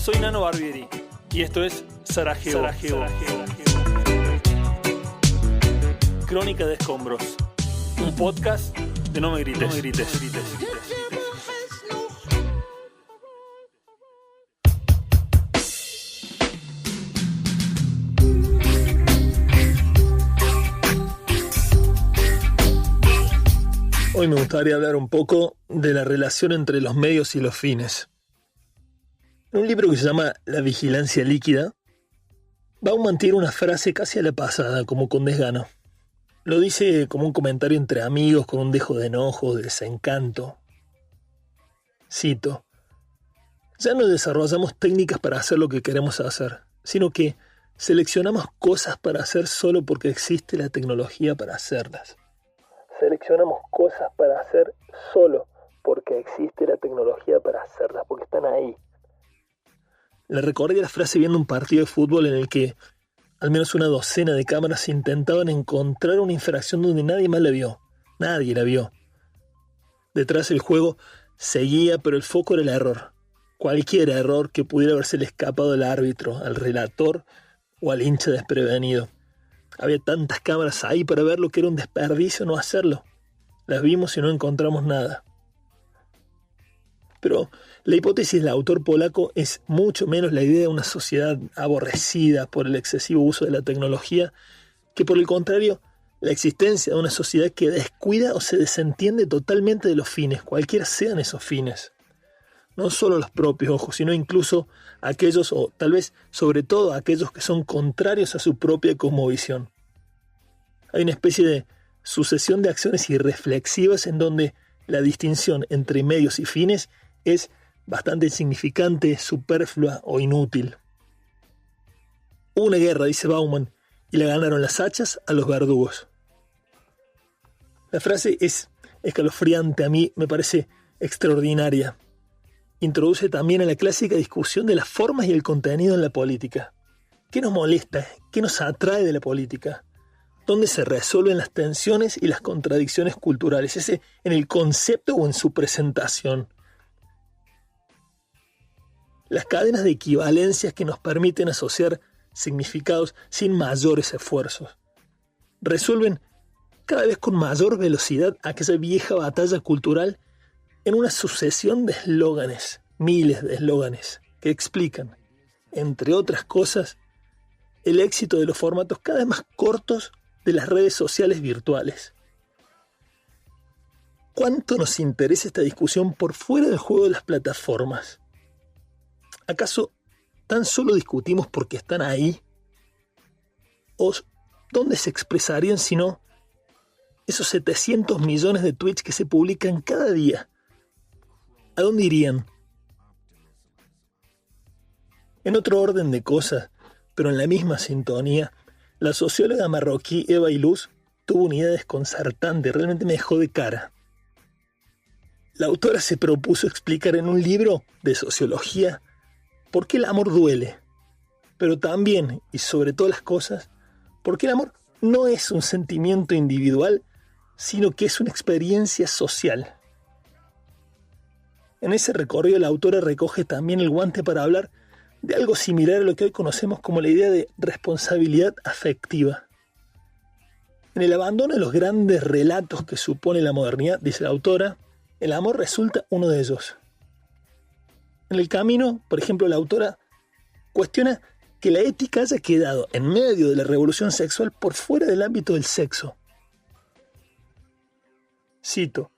soy Nano Barbieri y esto es Sarajevo. Crónica de Escombros, un podcast de No Me Grites. Hoy me gustaría hablar un poco de la relación entre los medios y los fines. En un libro que se llama La vigilancia líquida, Bauman tiene una frase casi a la pasada, como con desgano. Lo dice como un comentario entre amigos con un dejo de enojo, de desencanto. Cito: ya no desarrollamos técnicas para hacer lo que queremos hacer, sino que seleccionamos cosas para hacer solo porque existe la tecnología para hacerlas. Seleccionamos cosas para hacer solo porque existe la tecnología para hacerlas, porque están ahí. Le recordé la frase viendo un partido de fútbol en el que al menos una docena de cámaras intentaban encontrar una infracción donde nadie más la vio. Nadie la vio. Detrás del juego seguía, pero el foco era el error. Cualquier error que pudiera habérsele escapado al árbitro, al relator o al hincha desprevenido. Había tantas cámaras ahí para ver lo que era un desperdicio no hacerlo. Las vimos y no encontramos nada. Pero la hipótesis del autor polaco es mucho menos la idea de una sociedad aborrecida por el excesivo uso de la tecnología, que por el contrario, la existencia de una sociedad que descuida o se desentiende totalmente de los fines, cualquiera sean esos fines. No solo los propios ojos, sino incluso aquellos, o tal vez sobre todo aquellos que son contrarios a su propia cosmovisión. Hay una especie de sucesión de acciones irreflexivas en donde la distinción entre medios y fines es bastante insignificante, superflua o inútil. Hubo una guerra, dice Bauman, y la ganaron las hachas a los verdugos. La frase es escalofriante, a mí me parece extraordinaria. Introduce también a la clásica discusión de las formas y el contenido en la política. ¿Qué nos molesta? ¿Qué nos atrae de la política? ¿Dónde se resuelven las tensiones y las contradicciones culturales? ¿Ese en el concepto o en su presentación? Las cadenas de equivalencias que nos permiten asociar significados sin mayores esfuerzos. Resuelven cada vez con mayor velocidad aquella vieja batalla cultural en una sucesión de eslóganes, miles de eslóganes, que explican, entre otras cosas, el éxito de los formatos cada vez más cortos de las redes sociales virtuales. ¿Cuánto nos interesa esta discusión por fuera del juego de las plataformas? ¿Acaso tan solo discutimos porque están ahí? ¿O dónde se expresarían si no esos 700 millones de tweets que se publican cada día? ¿A dónde irían? En otro orden de cosas, pero en la misma sintonía, la socióloga marroquí Eva Illouz tuvo una idea desconcertante, realmente me dejó de cara. La autora se propuso explicar en un libro de sociología por qué el amor duele, pero también, y sobre todas las cosas, por qué el amor no es un sentimiento individual, sino que es una experiencia social. En ese recorrido la autora recoge también el guante para hablar de algo similar a lo que hoy conocemos como la idea de responsabilidad afectiva. En el abandono de los grandes relatos que supone la modernidad, dice la autora, el amor resulta uno de ellos. En el camino, por ejemplo, la autora cuestiona que la ética haya quedado en medio de la revolución sexual por fuera del ámbito del sexo. Cito: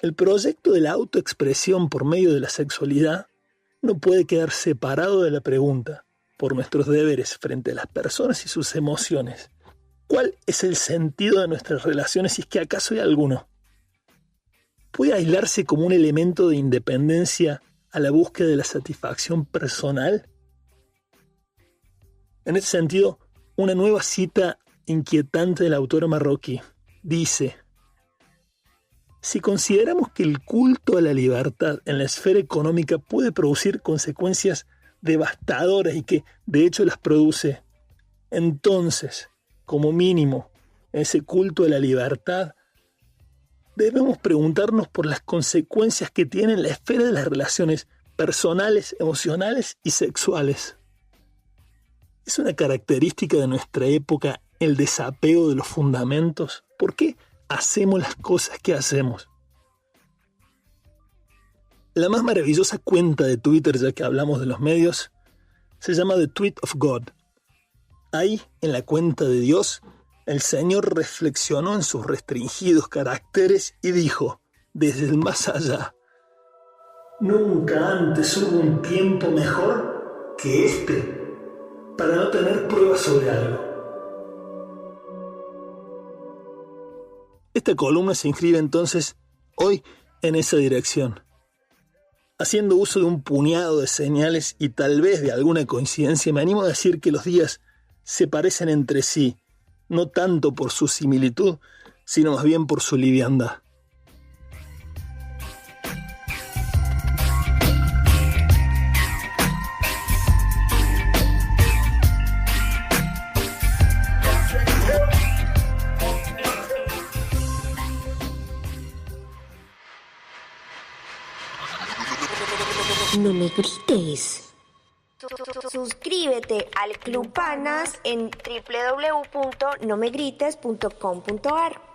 el proyecto de la autoexpresión por medio de la sexualidad no puede quedar separado de la pregunta, por nuestros deberes frente a las personas y sus emociones, ¿cuál es el sentido de nuestras relaciones si es que acaso hay alguno? ¿Puede aislarse como un elemento de independencia a la búsqueda de la satisfacción personal? En ese sentido, una nueva cita inquietante de la autora marroquí dice: si consideramos que el culto a la libertad en la esfera económica puede producir consecuencias devastadoras y que de hecho las produce, entonces, como mínimo, ese culto a la libertad, debemos preguntarnos por las consecuencias que tiene en la esfera de las relaciones personales, emocionales y sexuales. Es una característica de nuestra época el desapego de los fundamentos. ¿Por qué hacemos las cosas que hacemos? La más maravillosa cuenta de Twitter, ya que hablamos de los medios, se llama The Tweet of God. Ahí, en la cuenta de Dios, el Señor reflexionó en sus restringidos caracteres y dijo, desde el más allá, nunca antes hubo un tiempo mejor que este para no tener pruebas sobre algo. Esta columna se inscribe entonces hoy en esa dirección, haciendo uso de un puñado de señales y tal vez de alguna coincidencia. Me animo a decir que los días se parecen entre sí, no tanto por su similitud, sino más bien por su liviandad. No me grites. Suscríbete al Club Panas en www.nomegrites.com.ar.